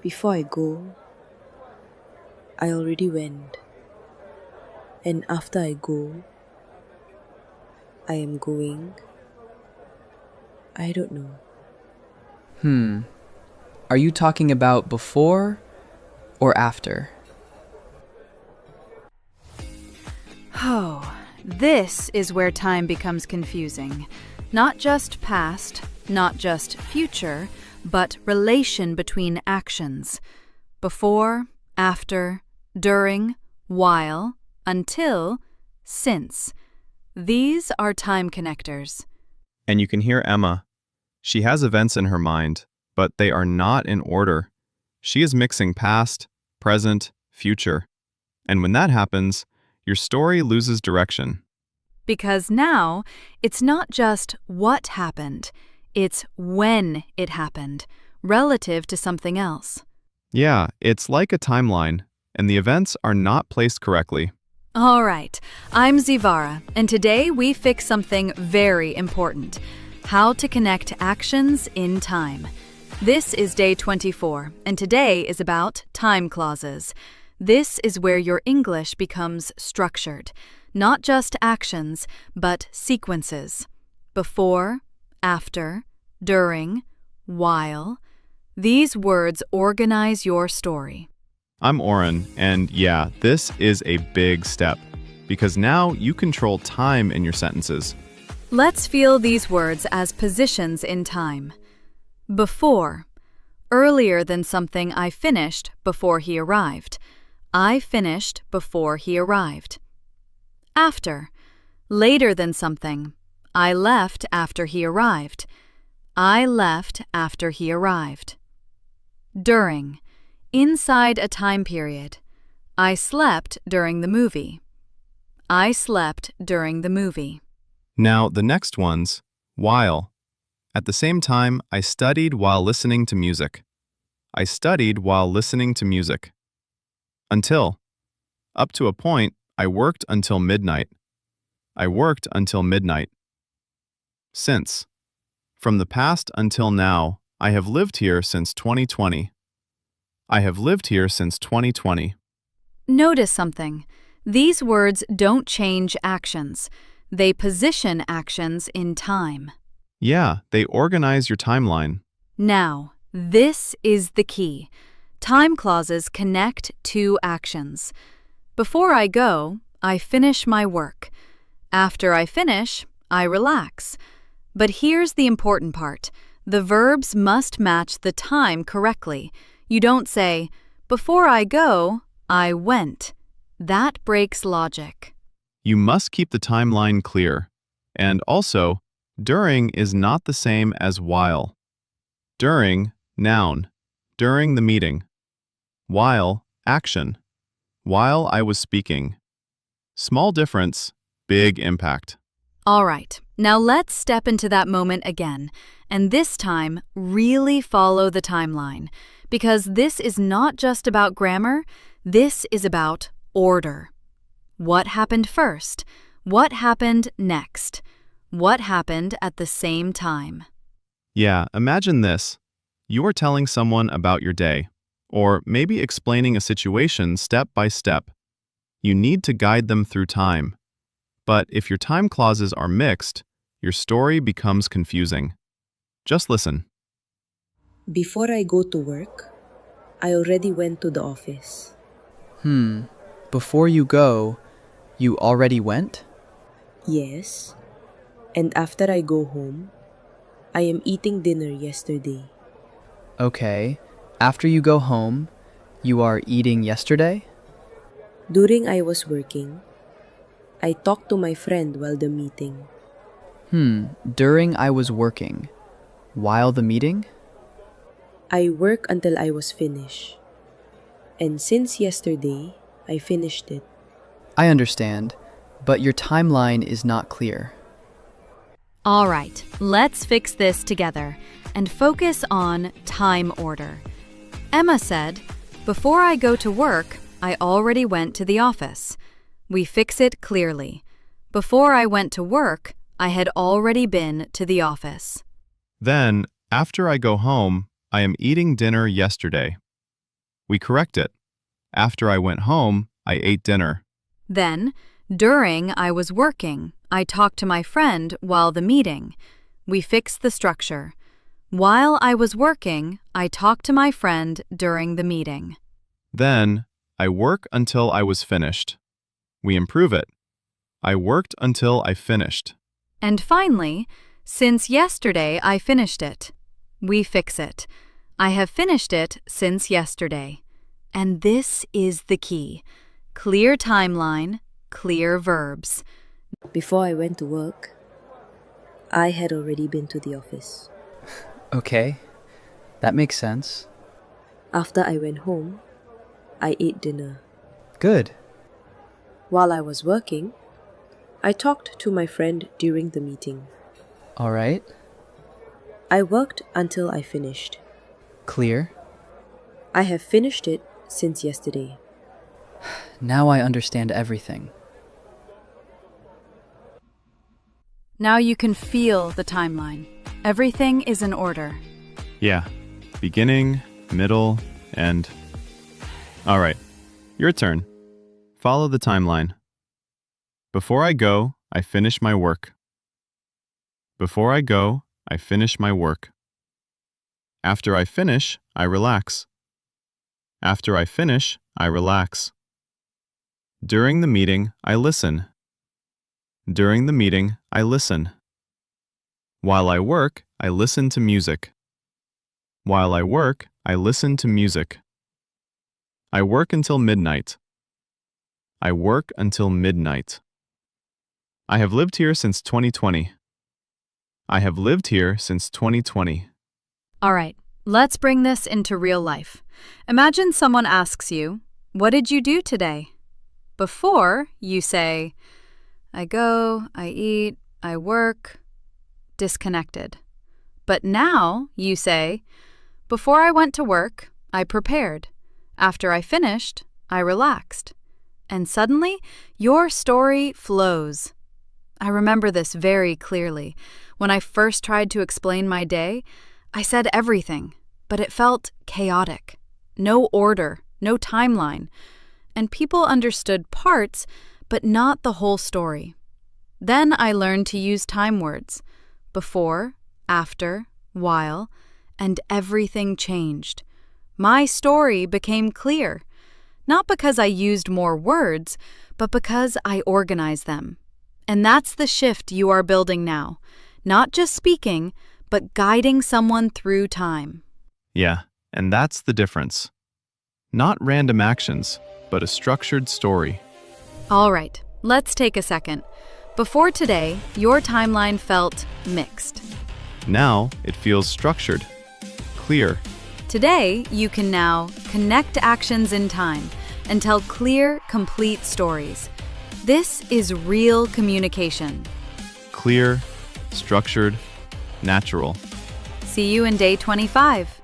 Before I go, I already went. And after I go, I am going. I don't know. Are you talking about before or after? Oh, this is where time becomes confusing. Not just past, not just future, but relation between actions. Before, after, during, while, until, since. These are time connectors. And you can hear Emma. She has events in her mind, but they are not in order. She is mixing past, present, future. And when that happens, your story loses direction. Because now, it's not just what happened, it's when it happened, relative to something else. Yeah, it's like a timeline, and the events are not placed correctly. All right, I'm Zivara, and today we fix something very important: how to connect actions in time. This is day 24, and today is about time clauses. This is where your English becomes structured, not just actions, but sequences. Before, after, during, while. These words organize your story. I'm Oren, and yeah, this is a big step, because now you control time in your sentences. Let's feel these words as positions in time. Before. Earlier than something I finished before he arrived. I finished before he arrived. After. Later than something. I left after he arrived. I left after he arrived. During. Inside a time period. I slept during the movie. I slept during the movie. Now, the next one's while. At the same time, I studied while listening to music. I studied while listening to music. Until. Up to a point, I worked until midnight. I worked until midnight. Since. From the past until now, I have lived here since 2020. I have lived here since 2020. Notice something. These words don't change actions. They position actions in time. Yeah, they organize your timeline. Now, this is the key. Time clauses connect two actions. Before I go, I finish my work. After I finish, I relax. But here's the important part. The verbs must match the time correctly. You don't say, before I go, I went. That breaks logic. You must keep the timeline clear. And also, during is not the same as while. During, noun. During the meeting. While, action. While I was speaking. Small difference, big impact. All right, now let's step into that moment again, and this time really follow the timeline, because this is not just about grammar, this is about order. What happened first? What happened next? What happened at the same time? Yeah, imagine this. You are telling someone about your day, or maybe explaining a situation step by step. You need to guide them through time. But if your time clauses are mixed, your story becomes confusing. Just listen. Before I go to work, I already went to the office. Before you go, you already went? Yes. And after I go home, I am eating dinner yesterday. Okay. After you go home, you are eating yesterday? During I was working, I talked to my friend while the meeting. During I was working. While the meeting? I work until I was finished. And since yesterday, I finished it. I understand, but your timeline is not clear. All right, let's fix this together and focus on time order. Emma said, before I go to work, I already went to the office. We fix it clearly. Before I went to work, I had already been to the office. Then, after I go home, I am eating dinner yesterday. We correct it. After I went home, I ate dinner. Then, during I was working, I talked to my friend while the meeting. We fix the structure. While I was working, I talked to my friend during the meeting. Then, I work until I was finished. We improve it. I worked until I finished. And finally, since yesterday I finished it. We fix it. I have finished it since yesterday. And this is the key. Clear timeline, clear verbs. Before I went to work, I had already been to the office. Okay, that makes sense. After I went home, I ate dinner. Good. While I was working, I talked to my friend during the meeting. All right. I worked until I finished. Clear. I have finished it since yesterday. Now I understand everything. Now you can feel the timeline. Everything is in order. Yeah. Beginning, middle, end. All right. Your turn. Follow the timeline. Before I go, I finish my work. Before I go, I finish my work. After I finish, I relax. After I finish, I relax. During the meeting, I listen. During the meeting, I listen. While I work, I listen to music. While I work, I listen to music. I work until midnight. I work until midnight. I have lived here since 2020. I have lived here since 2020. All right, let's bring this into real life. Imagine someone asks you, "What did you do today?" Before, you say, "I go, I eat, I work," disconnected. But now you say, "Before I went to work, I prepared. After I finished, I relaxed." And suddenly, your story flows. I remember this very clearly. When I first tried to explain my day, I said everything, but it felt chaotic. No order, no timeline. And people understood parts, but not the whole story. Then I learned to use time words. Before, after, while, and everything changed. My story became clear. Not because I used more words, but because I organized them. And that's the shift you are building now. Not just speaking, but guiding someone through time. Yeah, and that's the difference. Not random actions, but a structured story. All right, let's take a second. Before today, your timeline felt mixed. Now it feels structured, clear. Today, you can now connect actions in time and tell clear, complete stories. This is real communication. Clear, structured, natural. See you in day 25.